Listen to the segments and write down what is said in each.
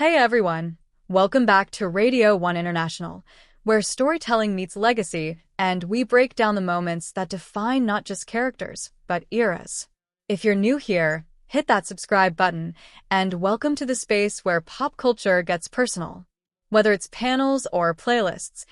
Hey everyone! Welcome back to Radio 1 International, where storytelling meets legacy, and we break down the moments that define not just characters, but eras. If you're new here, hit that subscribe button, and welcome to the space where pop culture gets personal. Whether it's panels or playlists,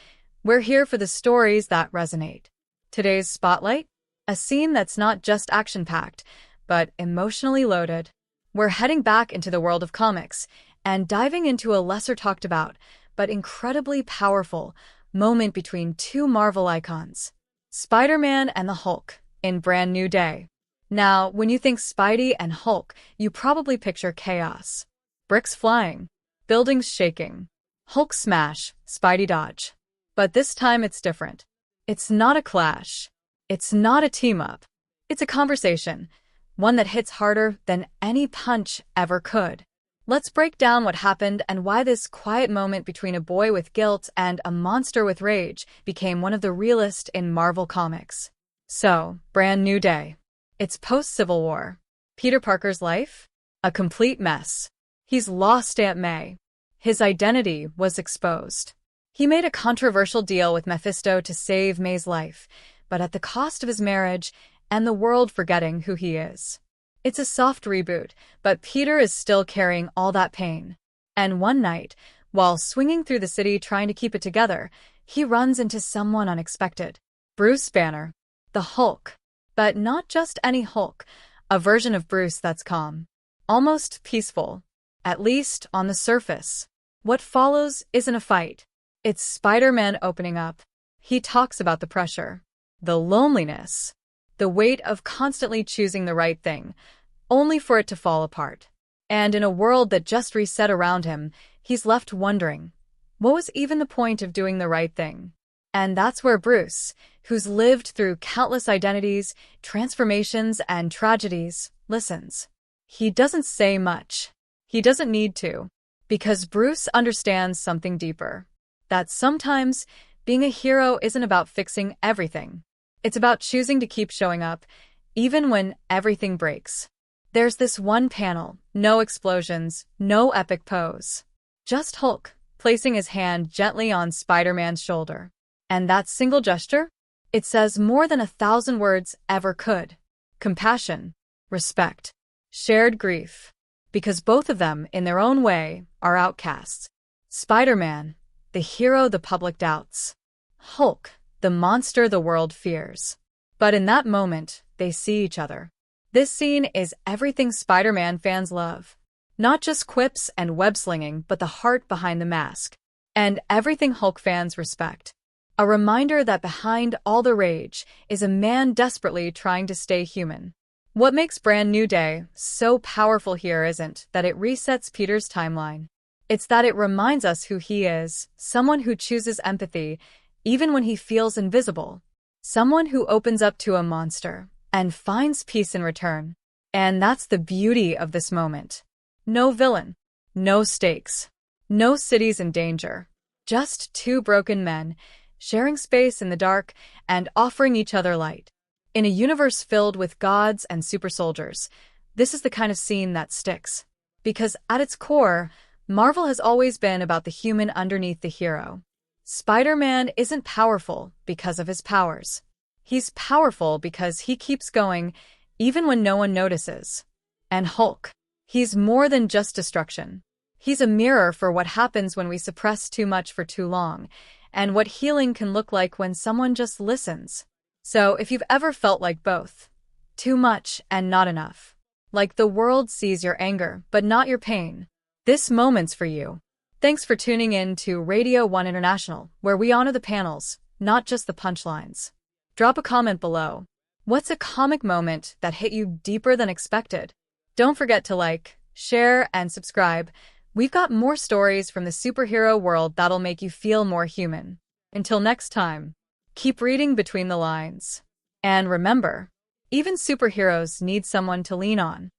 we're here for the stories that resonate. Today's spotlight? A scene that's not just action-packed, but emotionally loaded. We're heading back into the world of comics, and diving into a lesser talked about, but incredibly powerful, moment between two Marvel icons, Spider-Man and the Hulk, in Brand New Day. Now, when you think Spidey and Hulk, you probably picture chaos. Bricks flying, buildings shaking, Hulk smash, Spidey dodge. But this time it's different. It's not a clash. It's not a team-up. It's a conversation, one that hits harder than any punch ever could. Let's break down what happened and why this quiet moment between a boy with guilt and a monster with rage became one of the realest in Marvel Comics. So, Brand New Day. It's post-Civil War. Peter Parker's life? A complete mess. He's lost Aunt May. His identity was exposed. He made a controversial deal with Mephisto to save May's life, but at the cost of his marriage and the world forgetting who he is. It's a soft reboot, but Peter is still carrying all that pain. And one night, while swinging through the city trying to keep it together, he runs into someone unexpected. Bruce Banner, the Hulk. But not just any Hulk, a version of Bruce that's calm. Almost peaceful. At least on the surface. What follows isn't a fight. It's Spider-Man opening up. He talks about the pressure, the loneliness, the weight of constantly choosing the right thing, only for it to fall apart. And in a world that just reset around him, he's left wondering, what was even the point of doing the right thing? And that's where Bruce, who's lived through countless identities, transformations, and tragedies, listens. He doesn't say much. He doesn't need to, because Bruce understands something deeper. That sometimes being a hero isn't about fixing everything. It's about choosing to keep showing up, even when everything breaks. There's this one panel, no explosions, no epic pose. Just Hulk, placing his hand gently on Spider-Man's shoulder. And that single gesture? It says more than 1,000 words ever could. Compassion, respect, shared grief. Because both of them, in their own way, are outcasts. Spider-Man, the hero the public doubts. Hulk, the monster the world fears. But in that moment, they see each other. This scene is everything Spider-Man fans love. Not just quips and web-slinging, but the heart behind the mask. And everything Hulk fans respect. A reminder that behind all the rage is a man desperately trying to stay human. What makes Brand New Day so powerful here isn't that it resets Peter's timeline. It's that it reminds us who he is, someone who chooses empathy, even when he feels invisible. Someone who opens up to a monster and finds peace in return. And that's the beauty of this moment. No villain, no stakes, no cities in danger. Just two broken men, sharing space in the dark and offering each other light. In a universe filled with gods and super soldiers, this is the kind of scene that sticks. Because at its core, Marvel has always been about the human underneath the hero. Spider-Man isn't powerful because of his powers. He's powerful because he keeps going, even when no one notices. And Hulk, he's more than just destruction. He's a mirror for what happens when we suppress too much for too long, and what healing can look like when someone just listens. So if you've ever felt like both, too much and not enough, like the world sees your anger but not your pain, this moment's for you. Thanks for tuning in to Radio 1 International, where we honor the panels, not just the punchlines. Drop a comment below. What's a comic moment that hit you deeper than expected? Don't forget to like, share, and subscribe. We've got more stories from the superhero world that'll make you feel more human. Until next time, keep reading between the lines. And remember, even superheroes need someone to lean on.